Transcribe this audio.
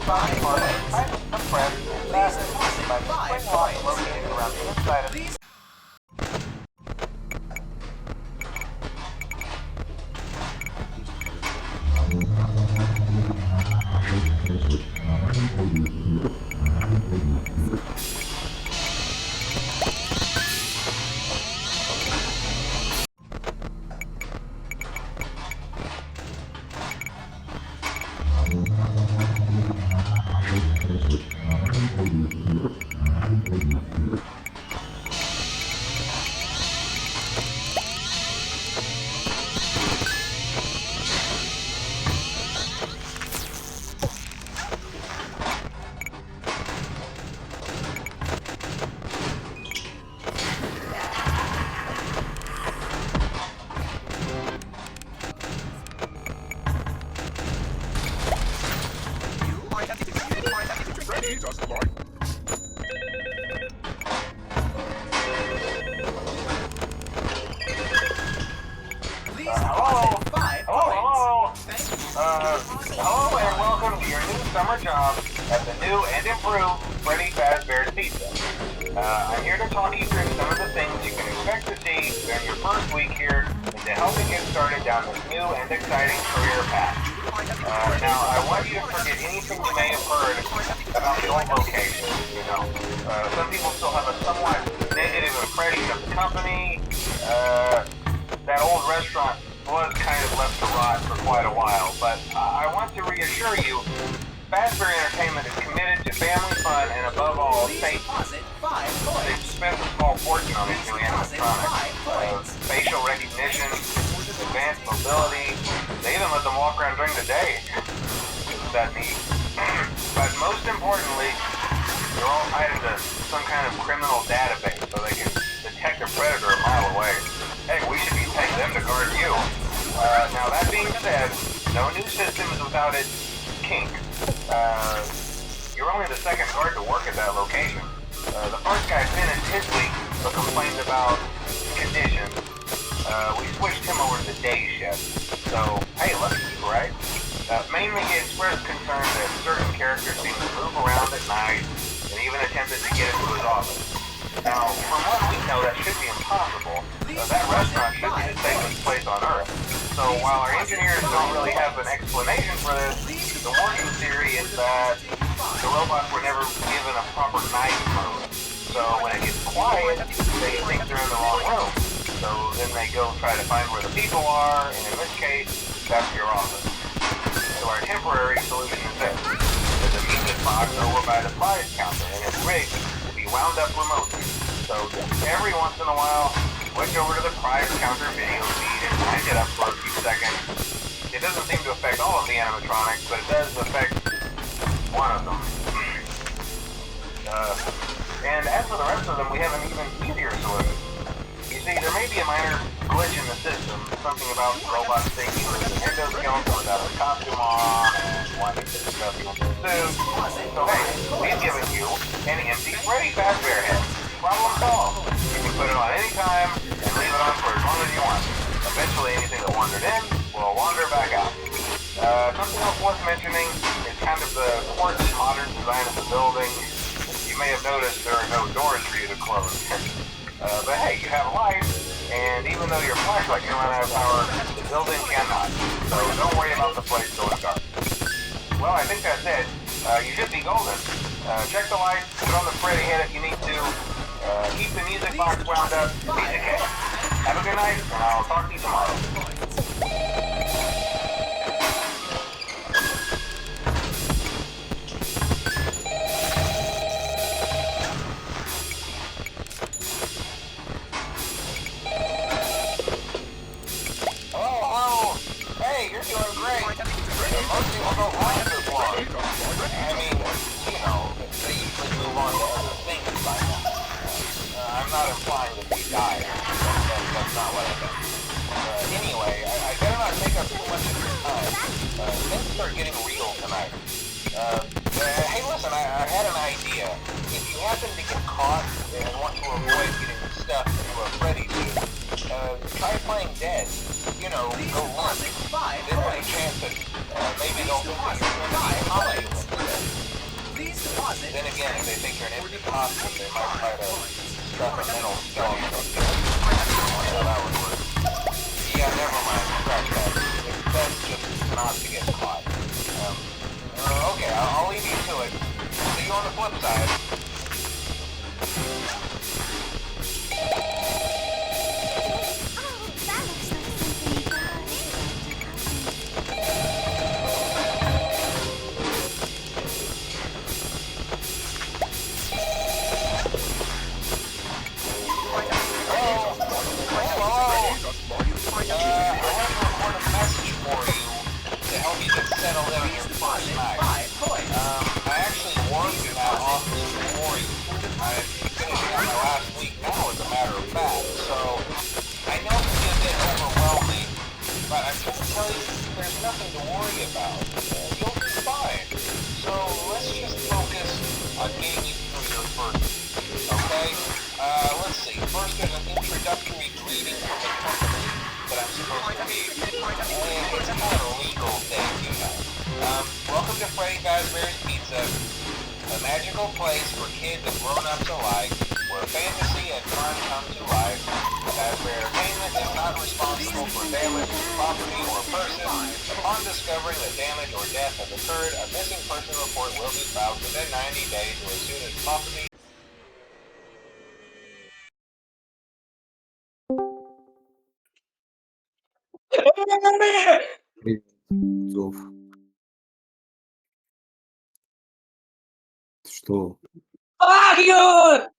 body part is kind of compressed and fastened by the spring lock located around the inside of the Hello and welcome to your new summer job at the new and improved Freddy Fazbear's Pizza. I'm here to talk you through some of the things you can expect to see during your first week here and to help you get started down this new and exciting career path. Now, I want you to forget anything you may have heard about the old location. Some people still have a somewhat negative impression of the company. That old restaurant was kind of left to rot for quite a while, but I want to reassure you, Fazbear Entertainment is committed to family fun and above all, safety. They've spent a small fortune on these new animatronics. Facial recognition, advanced mobility, they even let them walk around during the day. Isn't that neat? But most importantly, they're all tied into some kind of criminal database so they can detect a predator a mile away. Heck, we should be paying them to guard you. Now that being said, no new system is without its kink. You're only the second guard to work at that location. The first guy finished his week but complained about conditions. We switched him over to the day shift. So, hey, lucky you, right? Mainly he expressed concern that certain characters seem to move around at night and even attempted to get into his office. Now, from what we know, that should be impossible. That restaurant should be the safest place on Earth. So while our engineers don't really have an explanation for this, the working theory is that the robots were never given a proper night mode. So when it gets quiet, they think they're in the wrong room. So then they go try to find where the people are, and in this case, that's your office. So our temporary solution is this. There's a music box over by the prize counter, and it's rigged to be wound up remotely. So every once in a while, switch over to the prize counter video feed and wind it up for a few seconds. It doesn't seem to affect all of the animatronics, but it does affect one of them. And as for the rest of them, we have an even easier solution. You see, there may be a minor glitch in the system, something about robots thinking with an endoskeleton without a costume on, and wanting to discuss the suit. So hey, we've given you an empty Freddy Fazbear head. Problem solved. You can put it on any time and leave it on for as long as you want. Eventually anything that wandered in will wander back out. Something else worth mentioning is kind of the quirky modern design of the building. You may have noticed there are no doors for you to close. But hey, you have light, and even though your flashlight can run out of power, the building cannot. So don't worry about the place going dark. Well, I think that's it. You should be golden. Check the lights, put on the Freddy head if you need to. Keep the music box wound up. Piece of cake. Have a good night, and I'll talk to you tomorrow. Hello. Hey, you're doing great. Most people don't like this one. I mean, they usually move on to other things by now. I'm not implying that we died. That's not what I meant. Anyway, I better not take up too much of your time. Things start getting real tonight. Hey, listen, I had an idea. If you happen to get caught and want to avoid getting stuffed into a Freddy suit, try playing dead. Go run. There's a chance that maybe they'll think that you're going to be a again, if they think you're an empty costume, they might try to stuff a metal skeleton up there. That's how that would work. Yeah, never mind. Scratch that. It's best just not to get caught. Okay, I'll leave you to it. See you on the flip side. Settled in on your first night. I actually warned you that office before you. I'm finishing on my last week now, as a matter of fact, so I know it can be a bit overwhelming, but I'm going to tell you there's nothing to worry about. You'll be fine. So let's just focus on getting you through your first week, okay? Let's see. First, there's an introductory greeting from the company that I'm supposed to read. It's kind of a legal thing, you know. Welcome to Freddy Fazbear's Pizza, a magical place for kids and grown-ups alike, where fantasy and fun come to life. Fazbear Entertainment is not responsible for damage to property or person. Upon discovering that damage or death has occurred, a missing person report will be filed within 90 days or as soon as property. Зов. Что? Fuck you!